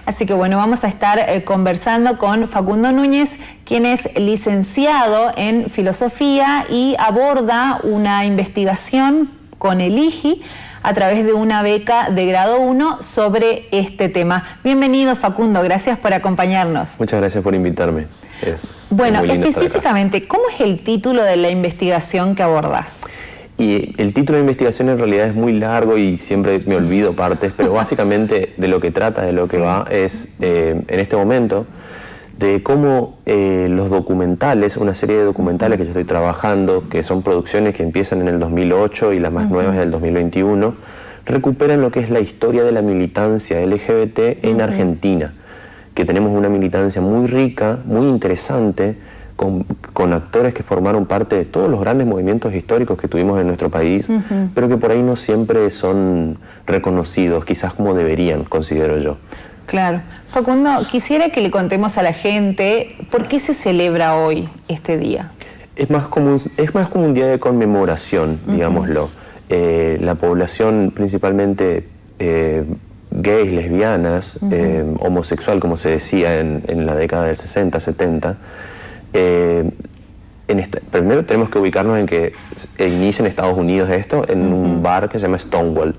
Así que bueno, vamos a estar conversando con Facundo Núñez, quien es licenciado en filosofía y aborda una investigación con el IGI a través de una beca de grado 1 sobre este tema. Bienvenido, Facundo, gracias por acompañarnos. Muchas gracias por invitarme. Bueno, específicamente, ¿cómo es el título de la investigación que abordás? Y el título de investigación en realidad es muy largo y siempre me olvido partes, pero básicamente de lo que trata, de lo que va, es en este momento de cómo los documentales, una serie de documentales que yo estoy trabajando, que son producciones que empiezan en el 2008 y las más nuevas del 2021, recuperan lo que es la historia de la militancia LGBT en Argentina, que tenemos una militancia muy rica, muy interesante, con actores que formaron parte de todos los grandes movimientos históricos que tuvimos en nuestro país, pero que por ahí no siempre son reconocidos, quizás como deberían, considero yo. Claro. Facundo, quisiera que le contemos a la gente por qué se celebra hoy este día. Es más como un día de conmemoración, digámoslo. La población, principalmente gays, lesbianas, homosexual, como se decía en la década del 60, 70, primero tenemos que ubicarnos en que inicia en Estados Unidos esto, en un bar que se llama Stonewall.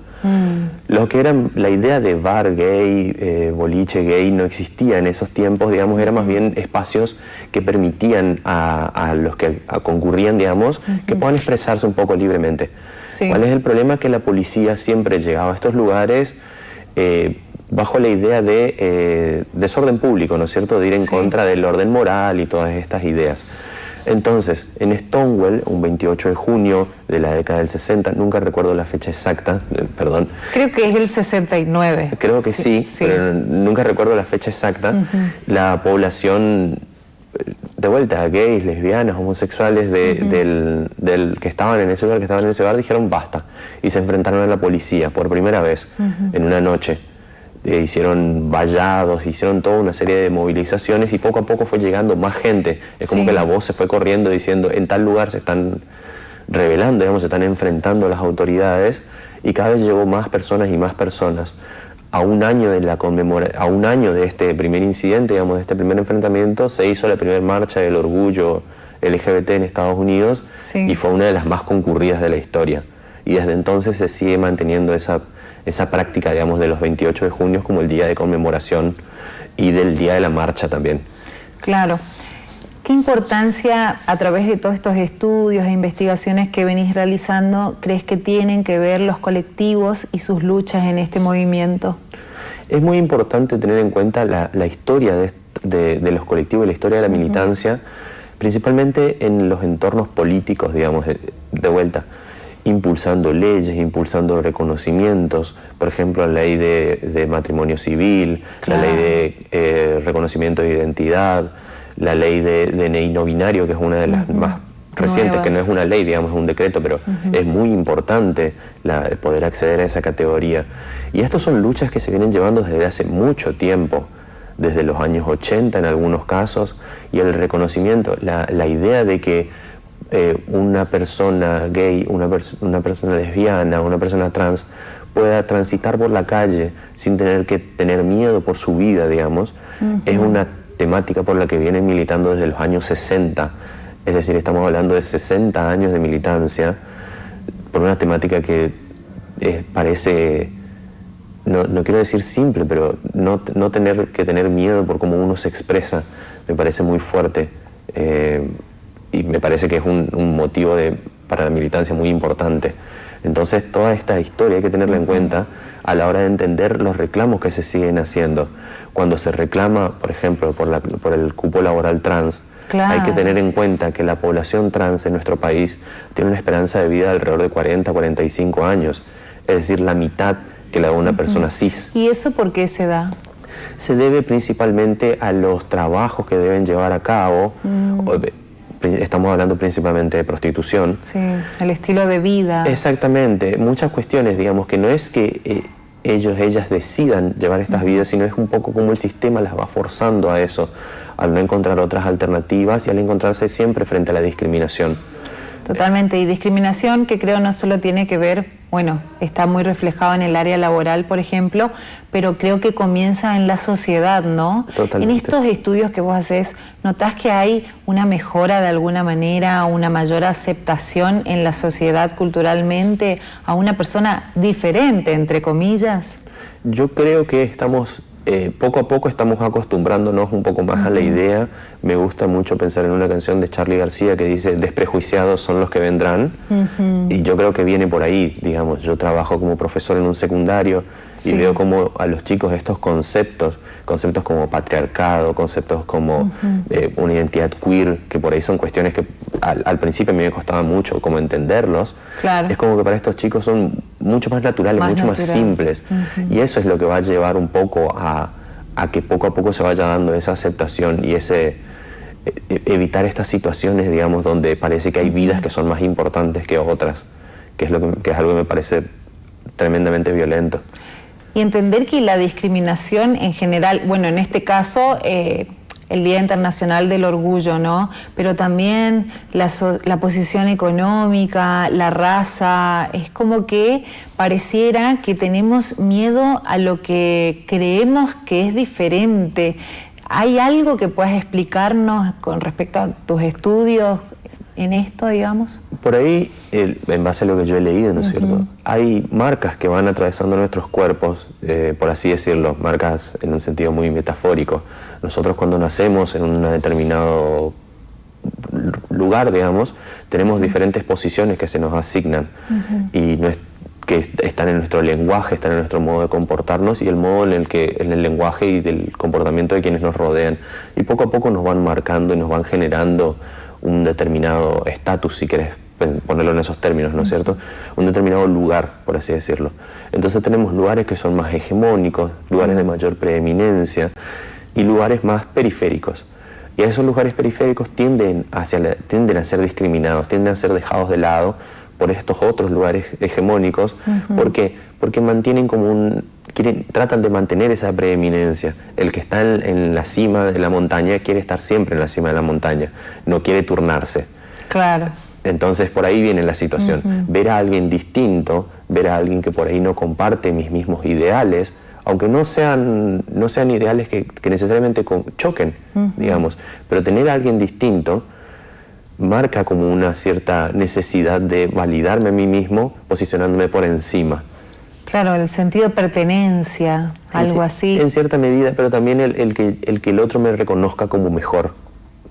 Lo que era la idea de bar gay, boliche gay, no existía en esos tiempos, digamos, eran más bien espacios que permitían a los que concurrían, digamos, que puedan expresarse un poco libremente. Sí. ¿Cuál es el problema? Que la policía siempre llegaba a estos lugares bajo la idea de desorden público, ¿no es cierto?, de ir en contra del orden moral y todas estas ideas. Entonces, en Stonewall, un 28 de junio de la década del 60, nunca recuerdo la fecha exacta, perdón. Creo que es el 69. Creo que sí, pero nunca recuerdo la fecha exacta. La población, de vuelta, gays, lesbianas, homosexuales del que estaban en ese bar, dijeron basta. Y se enfrentaron a la policía por primera vez en una noche. Hicieron vallados, hicieron toda una serie de movilizaciones y poco a poco fue llegando más gente. Es como que la voz se fue corriendo diciendo en tal lugar se están rebelando, digamos, se están enfrentando a las autoridades, y cada vez llegó más personas y más personas. A un año de este primer incidente, digamos, de este primer enfrentamiento, se hizo la primera marcha del orgullo LGBT en Estados Unidos y fue una de las más concurridas de la historia. Y desde entonces se sigue manteniendo esa práctica, digamos, de los 28 de junio como el día de conmemoración y del día de la marcha también. Claro. ¿Qué importancia, a través de todos estos estudios e investigaciones que venís realizando, crees que tienen que ver los colectivos y sus luchas en este movimiento? Es muy importante tener en cuenta la historia de los colectivos y la historia de la militancia, principalmente en los entornos políticos, digamos, de vuelta. Impulsando leyes, impulsando reconocimientos, por ejemplo, la ley de matrimonio civil, la ley de reconocimiento de identidad, la ley de DNI no binario, que es una de las más recientes, que no es una ley, digamos, es un decreto, pero es muy importante poder acceder a esa categoría. Y estas son luchas que se vienen llevando desde hace mucho tiempo, desde los años 80 en algunos casos, y el reconocimiento, la idea de que una persona gay, una persona lesbiana, una persona trans pueda transitar por la calle sin tener que tener miedo por su vida, digamos, es una temática por la que vienen militando desde los años 60. Es decir, estamos hablando de 60 años de militancia por una temática que parece, no quiero decir simple, pero no tener que tener miedo por cómo uno se expresa me parece muy fuerte. Y me parece que es un motivo para la militancia muy importante. Entonces, toda esta historia hay que tenerla en cuenta a la hora de entender los reclamos que se siguen haciendo. Cuando se reclama, por ejemplo, por el cupo laboral trans, hay que tener en cuenta que la población trans en nuestro país tiene una esperanza de vida de alrededor de 40 a 45 años, es decir, la mitad que la de una persona cis. ¿Y eso por qué se da? Se debe principalmente a los trabajos que deben llevar a cabo. Estamos hablando principalmente de prostitución. Sí, el estilo de vida. Exactamente, muchas cuestiones, digamos, que no es que ellas decidan llevar estas vidas, sino es un poco como el sistema las va forzando a eso, al no encontrar otras alternativas y al encontrarse siempre frente a la discriminación. Totalmente, y discriminación que creo no solo tiene que ver bueno, está muy reflejado en el área laboral, por ejemplo, pero creo que comienza en la sociedad, ¿no? Totalmente. En estos estudios que vos haces, ¿notás que hay una mejora de alguna manera, una mayor aceptación en la sociedad culturalmente a una persona diferente, entre comillas? Yo creo que estamos, poco a poco estamos acostumbrándonos un poco más a la idea. Me gusta mucho pensar en una canción de Charly García que dice, desprejuiciados son los que vendrán. Y yo creo que viene por ahí, digamos. Yo trabajo como profesor en un secundario y veo como a los chicos estos conceptos como patriarcado, conceptos como una identidad queer, que por ahí son cuestiones que al principio a mí me costaba mucho como entenderlos. Claro. Es como que para estos chicos son mucho más naturales, mucho más simples. Y eso es lo que va a llevar un poco a que poco a poco se vaya dando esa aceptación y ese evitar estas situaciones, digamos, donde parece que hay vidas que son más importantes que otras, que es algo que me parece tremendamente violento. Y entender que la discriminación en general, bueno, en este caso, el Día Internacional del Orgullo, ¿no? Pero también la posición económica, la raza, es como que pareciera que tenemos miedo a lo que creemos que es diferente. ¿Hay algo que puedas explicarnos con respecto a tus estudios en esto, digamos? Por ahí, en base a lo que yo he leído, ¿no es cierto? Hay marcas que van atravesando nuestros cuerpos, por así decirlo, marcas en un sentido muy metafórico. Nosotros cuando nacemos en un determinado lugar, digamos, tenemos diferentes posiciones que se nos asignan y que están en nuestro lenguaje, están en nuestro modo de comportarnos y el modo en el lenguaje y del comportamiento de quienes nos rodean. Y poco a poco nos van marcando y nos van generando un determinado estatus, si querés ponerlo en esos términos, ¿no es cierto? Un determinado lugar, por así decirlo. Entonces tenemos lugares que son más hegemónicos, lugares de mayor preeminencia y lugares más periféricos. Y esos lugares periféricos tienden a ser discriminados, tienden a ser dejados de lado por estos otros lugares hegemónicos. ¿Por qué? Porque mantienen tratan de mantener esa preeminencia. El que está en la cima de la montaña quiere estar siempre en la cima de la montaña, no quiere turnarse. Claro. Entonces por ahí viene la situación. Ver a alguien distinto, ver a alguien que por ahí no comparte mis mismos ideales, aunque no sean ideales que necesariamente choquen, digamos, pero tener a alguien distinto marca como una cierta necesidad de validarme a mí mismo, posicionándome por encima. Claro, el sentido de pertenencia, algo así. En cierta medida, pero también el que el otro me reconozca como mejor,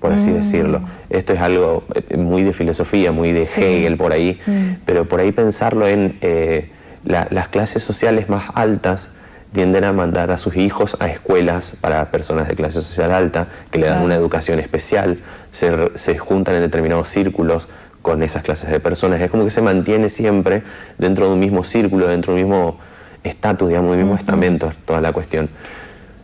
por así decirlo. Esto es algo muy de filosofía, muy de Hegel por ahí, pero por ahí pensarlo en las clases sociales más altas tienden a mandar a sus hijos a escuelas para personas de clase social alta, que le dan una educación especial, se juntan en determinados círculos con esas clases de personas. Es como que se mantiene siempre dentro de un mismo círculo, dentro de un mismo estatus, digamos, de un mismo estamento, toda la cuestión.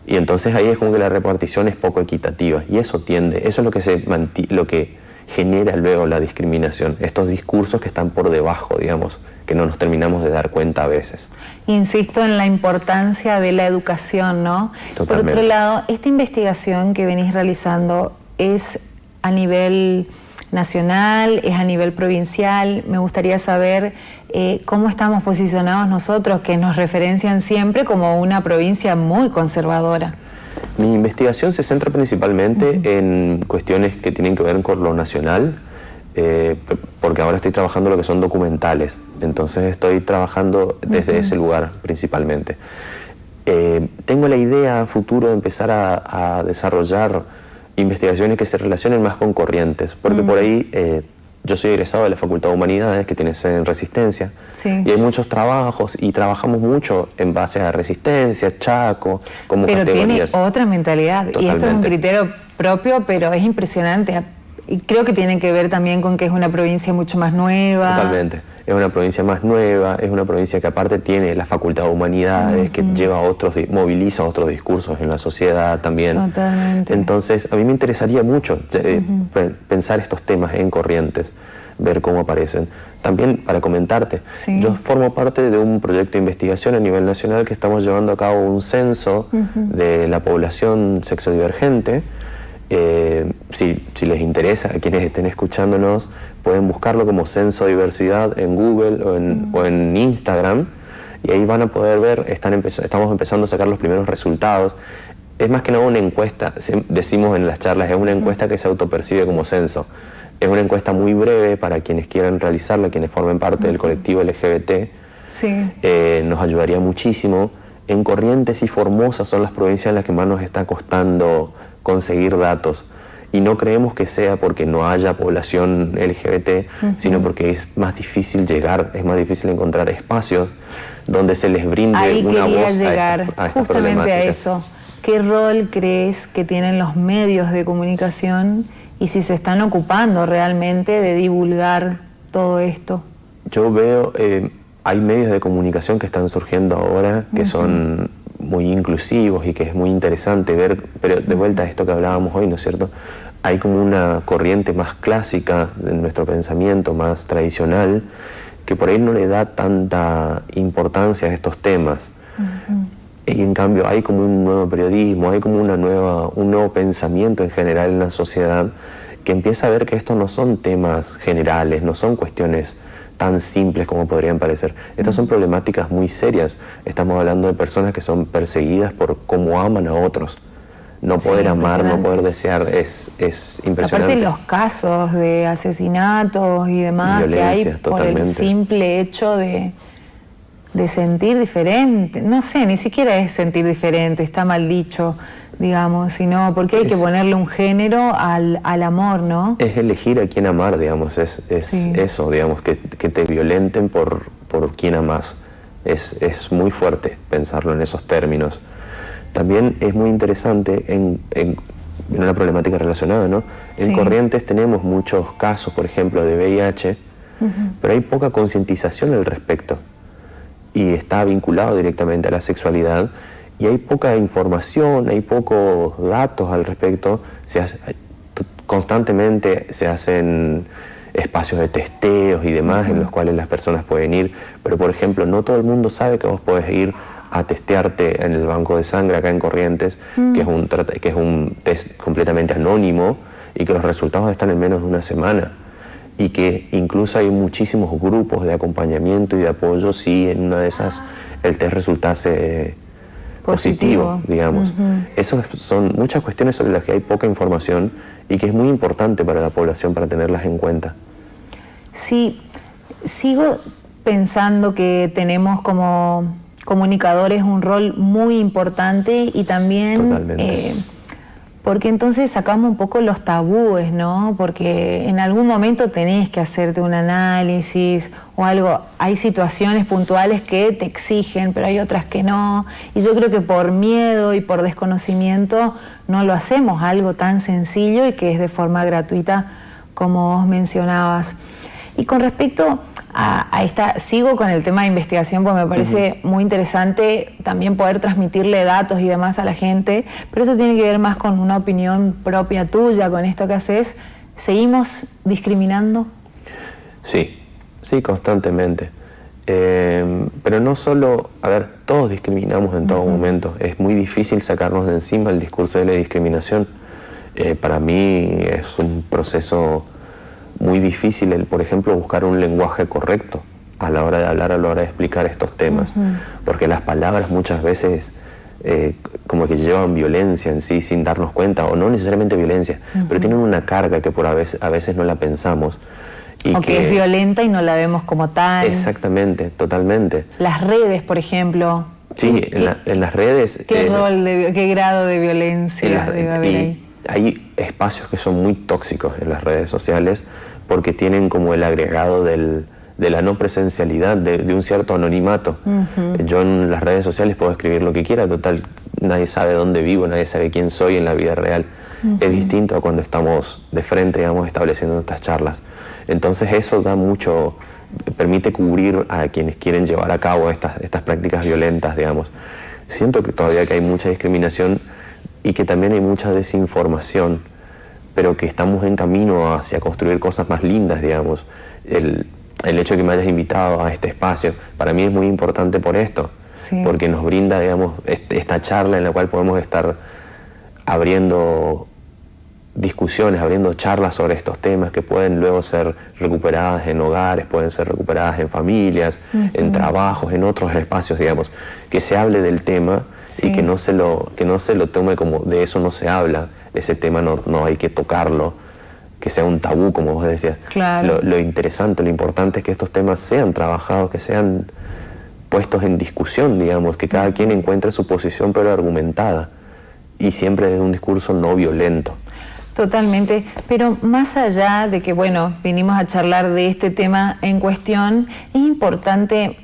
Y entonces ahí es como que la repartición es poco equitativa. Y eso es lo que genera luego la discriminación. Estos discursos que están por debajo, digamos, que no nos terminamos de dar cuenta a veces. Insisto en la importancia de la educación, ¿no? Totalmente. Por otro lado, esta investigación que venís realizando es a nivel nacional, es a nivel provincial. Me gustaría saber cómo estamos posicionados nosotros, que nos referencian siempre como una provincia muy conservadora. Mi investigación se centra principalmente en cuestiones que tienen que ver con lo nacional, porque ahora estoy trabajando lo que son documentales, entonces estoy trabajando desde ese lugar principalmente. Tengo la idea a futuro de empezar a desarrollar investigaciones que se relacionen más con corrientes, porque por ahí yo soy egresado de la Facultad de Humanidades, que tiene sede en Resistencia, y hay muchos trabajos y trabajamos mucho en base a Resistencia, Chaco, como categorías. Tiene otra mentalidad. Totalmente. Y esto es un criterio propio, pero es impresionante. Y creo que tiene que ver también con que es una provincia mucho más nueva. Totalmente. Es una provincia más nueva, es una provincia que aparte tiene la Facultad de Humanidades, que moviliza otros discursos en la sociedad también. Totalmente. Entonces, a mí me interesaría mucho pensar estos temas en corrientes, ver cómo aparecen. También, para comentarte, yo formo parte de un proyecto de investigación a nivel nacional que estamos llevando a cabo un censo de la población sexodivergente, Si les interesa, a quienes estén escuchándonos, pueden buscarlo como Censo Diversidad en Google o en Instagram, y ahí van a poder ver, estamos empezando a sacar los primeros resultados. Es más que nada una encuesta, decimos en las charlas, es una encuesta que se autopercibe como censo. Es una encuesta muy breve para quienes quieran realizarla, quienes formen parte del colectivo LGBT. Sí. Nos ayudaría muchísimo. En Corrientes y Formosa son las provincias en las que más nos está costando conseguir datos. Y no creemos que sea porque no haya población LGBT, sino porque es más difícil llegar, es más difícil encontrar espacios donde se les brinde una voz llegar a estas justamente a problemáticas. eso. ¿Qué rol crees que tienen los medios de comunicación y si se están ocupando realmente de divulgar todo esto? Yo veo, hay medios de comunicación que están surgiendo ahora que son muy inclusivos y que es muy interesante ver, pero de vuelta a esto que hablábamos hoy, ¿no es cierto? Hay como una corriente más clásica de nuestro pensamiento, más tradicional, que por ahí no le da tanta importancia a estos temas. Y en cambio hay como un nuevo periodismo, hay como un nuevo pensamiento en general en la sociedad que empieza a ver que estos no son temas generales, no son cuestiones tan simples como podrían parecer. Estas son problemáticas muy serias. Estamos hablando de personas que son perseguidas por cómo aman a otros. No poder amar, no poder desear, es impresionante. Aparte los casos de asesinatos y demás que hay por el simple hecho de sentir diferente. No sé, ni siquiera es sentir diferente, está mal dicho, digamos, sino porque hay que ponerle un género al amor, ¿no? Es elegir a quién amar, digamos, es eso, digamos, que te violenten por quién amás. Es muy fuerte pensarlo en esos términos. También es muy interesante en una problemática relacionada, ¿no? En Corrientes tenemos muchos casos, por ejemplo, de VIH, pero hay poca concientización al respecto. Y está vinculado directamente a la sexualidad, y hay poca información, hay pocos datos al respecto. Constantemente se hacen espacios de testeos y demás en los cuales las personas pueden ir, pero por ejemplo no todo el mundo sabe que vos podés ir a testearte en el banco de sangre acá en Corrientes, que es un test completamente anónimo y que los resultados están en menos de una semana. Y que incluso hay muchísimos grupos de acompañamiento y de apoyo si en una de esas el test resultase positivo, digamos. Esas son muchas cuestiones sobre las que hay poca información y que es muy importante para la población para tenerlas en cuenta. Sí, sigo pensando que tenemos como comunicadores un rol muy importante y también porque entonces sacamos un poco los tabúes, ¿no? Porque en algún momento tenés que hacerte un análisis o algo. Hay situaciones puntuales que te exigen, pero hay otras que no. Y yo creo que por miedo y por desconocimiento no lo hacemos, algo tan sencillo y que es de forma gratuita, como vos mencionabas. Y con respecto a esta, sigo con el tema de investigación porque me parece muy interesante también poder transmitirle datos y demás a la gente, pero eso tiene que ver más con una opinión propia tuya, con esto que haces. ¿Seguimos discriminando? Sí, constantemente. Pero no solo, a ver, todos discriminamos en todo momento. Es muy difícil sacarnos de encima el discurso de la discriminación. Para mí es un proceso muy difícil por ejemplo, buscar un lenguaje correcto a la hora de hablar, a la hora de explicar estos temas, porque las palabras muchas veces como que llevan violencia en sí sin darnos cuenta, o no necesariamente violencia, pero tienen una carga que a veces no la pensamos. O que es violenta y no la vemos como tal. Exactamente, totalmente. Las redes, por ejemplo. Sí, en las redes... ¿Qué grado de violencia debe haber ahí? Hay espacios que son muy tóxicos en las redes sociales porque tienen como el agregado de la no presencialidad, de un cierto anonimato. Yo en las redes sociales puedo escribir lo que quiera, total, nadie sabe dónde vivo, nadie sabe quién soy en la vida real. Es distinto a cuando estamos de frente, digamos, estableciendo estas charlas. Entonces eso da mucho, permite cubrir a quienes quieren llevar a cabo estas prácticas violentas, digamos. Siento que todavía que hay mucha discriminación y que también hay mucha desinformación, pero que estamos en camino hacia construir cosas más lindas, digamos. El hecho de que me hayas invitado a este espacio, para mí es muy importante por esto, porque nos brinda, digamos, esta charla en la cual podemos estar abriendo discusiones, abriendo charlas sobre estos temas que pueden luego ser recuperadas en hogares, pueden ser recuperadas en familias, en trabajos, en otros espacios, digamos, que se hable del tema y que no se lo tome como de eso no se habla, ese tema no hay que tocarlo, que sea un tabú, como vos decías. Claro. Lo interesante, lo importante es que estos temas sean trabajados, que sean puestos en discusión, digamos, que cada quien encuentre su posición pero argumentada y siempre desde un discurso no violento. Totalmente, pero más allá de que, bueno, vinimos a charlar de este tema en cuestión, es importante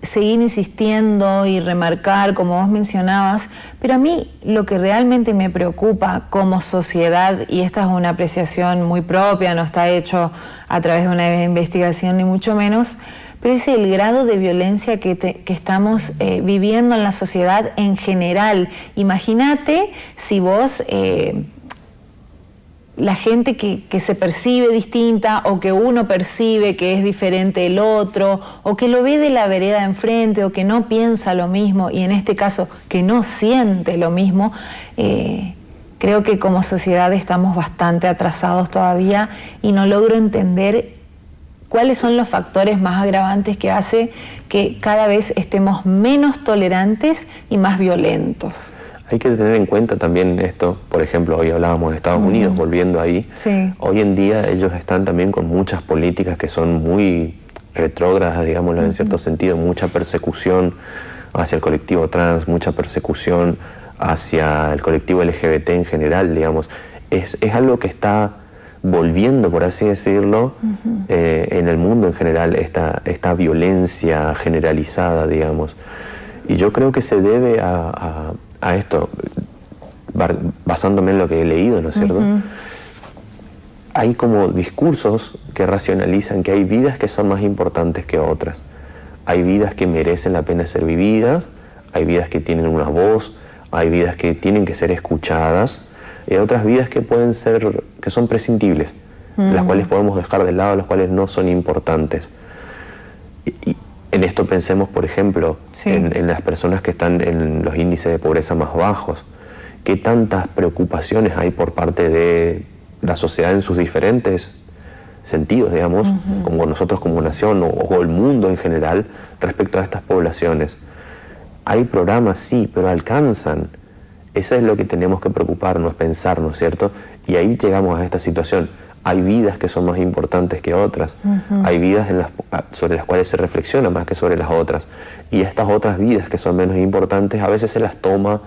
seguir insistiendo y remarcar, como vos mencionabas, pero a mí lo que realmente me preocupa como sociedad, y esta es una apreciación muy propia, no está hecho a través de una investigación ni mucho menos, pero es el grado de violencia que estamos viviendo en la sociedad en general. Imagínate si vos... la gente que se percibe distinta o que uno percibe que es diferente del otro o que lo ve de la vereda enfrente o que no piensa lo mismo y en este caso que no siente lo mismo, creo que como sociedad estamos bastante atrasados todavía y no logro entender cuáles son los factores más agravantes que hace que cada vez estemos menos tolerantes y más violentos. Hay que tener en cuenta también esto, por ejemplo, hoy hablábamos de Estados Unidos, volviendo ahí. Sí. Hoy en día ellos están también con muchas políticas que son muy retrógradas, digámoslo en cierto sentido, mucha persecución hacia el colectivo trans, mucha persecución hacia el colectivo LGBT en general, digamos. Es algo que está volviendo, por así decirlo, en el mundo en general, esta violencia generalizada, digamos. Y yo creo que se debe a esto, basándome en lo que he leído, ¿no es cierto? Hay como discursos que racionalizan que hay vidas que son más importantes que otras. Hay vidas que merecen la pena ser vividas, hay vidas que tienen una voz, hay vidas que tienen que ser escuchadas, y hay otras vidas que pueden ser, que son prescindibles, las cuales podemos dejar de lado, las cuales no son importantes. Y en esto pensemos, por ejemplo, en las personas que están en los índices de pobreza más bajos. ¿Qué tantas preocupaciones hay por parte de la sociedad en sus diferentes sentidos, digamos, como nosotros como nación o el mundo en general, respecto a estas poblaciones? Hay programas, sí, pero alcanzan. Eso es lo que tenemos que preocuparnos, pensar, ¿no es cierto? Y ahí llegamos a esta situación. Hay vidas que son más importantes que otras, hay vidas sobre las cuales se reflexiona más que sobre las otras, y estas otras vidas que son menos importantes a veces se las toma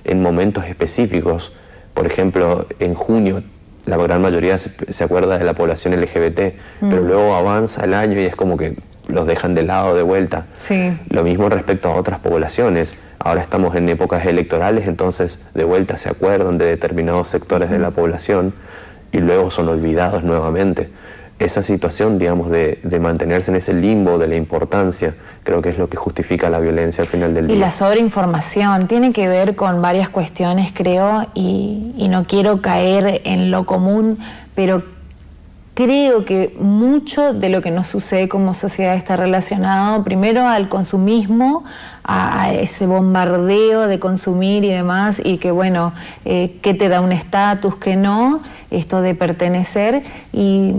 en momentos específicos. Por ejemplo, en junio la gran mayoría se acuerda de la población LGBT, pero luego avanza el año y es como que los dejan de lado de vuelta. Sí. Lo mismo respecto a otras poblaciones. Ahora estamos en épocas electorales, entonces de vuelta se acuerdan de determinados sectores de la población y luego son olvidados nuevamente. Esa situación, digamos, de mantenerse en ese limbo de la importancia, creo que es lo que justifica la violencia al final del día. Y la sobreinformación tiene que ver con varias cuestiones, creo, y no quiero caer en lo común, pero creo que mucho de lo que nos sucede como sociedad está relacionado primero al consumismo, a ese bombardeo de consumir y demás, y que bueno, qué te da un estatus, qué no, esto de pertenecer, y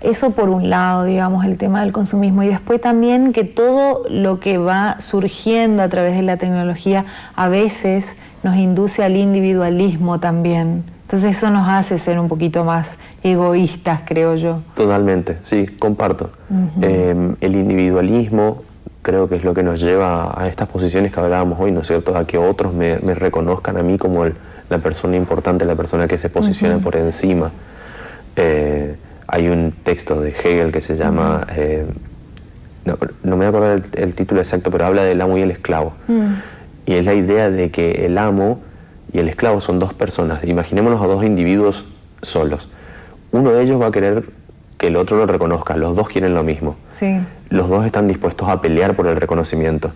eso por un lado, digamos, el tema del consumismo, y después también que todo lo que va surgiendo a través de la tecnología a veces nos induce al individualismo también. Entonces eso nos hace ser un poquito más egoístas, creo yo. Totalmente, sí, comparto. El individualismo creo que es lo que nos lleva a estas posiciones que hablábamos hoy, ¿no es cierto? A que otros me reconozcan a mí como la persona importante, la persona que se posiciona por encima. Hay un texto de Hegel que se llama, no me voy a acordar el título exacto, pero habla del amo y el esclavo. Y es la idea de que el amo y el esclavo son dos personas. Imaginémonos a dos individuos solos. Uno de ellos va a querer que el otro lo reconozca. Los dos quieren lo mismo. Sí. Los dos están dispuestos a pelear por el reconocimiento.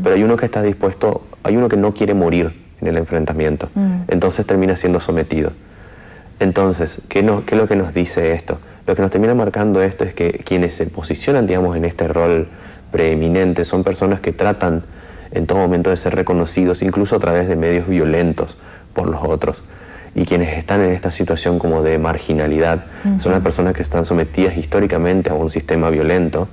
Pero hay uno que está dispuesto, hay uno que no quiere morir en el enfrentamiento. Entonces termina siendo sometido. Entonces, ¿qué es lo que nos dice esto? Lo que nos termina marcando esto es que quienes se posicionan, digamos, en este rol preeminente son personas que tratan en todo momento de ser reconocidos, incluso a través de medios violentos por los otros. y quienes están en esta situación como de marginalidad son las personas que están sometidas históricamente a un sistema violento,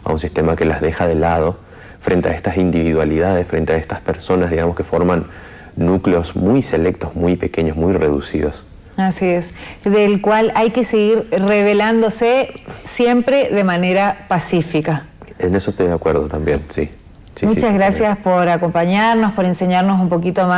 a un sistema que las deja de lado frente a estas individualidades, frente a estas personas, digamos, que forman núcleos muy selectos, muy pequeños, muy reducidos. Así es, del cual hay que seguir rebelándose siempre de manera pacífica. En eso estoy de acuerdo también, sí. Muchas gracias por acompañarnos, por enseñarnos un poquito más.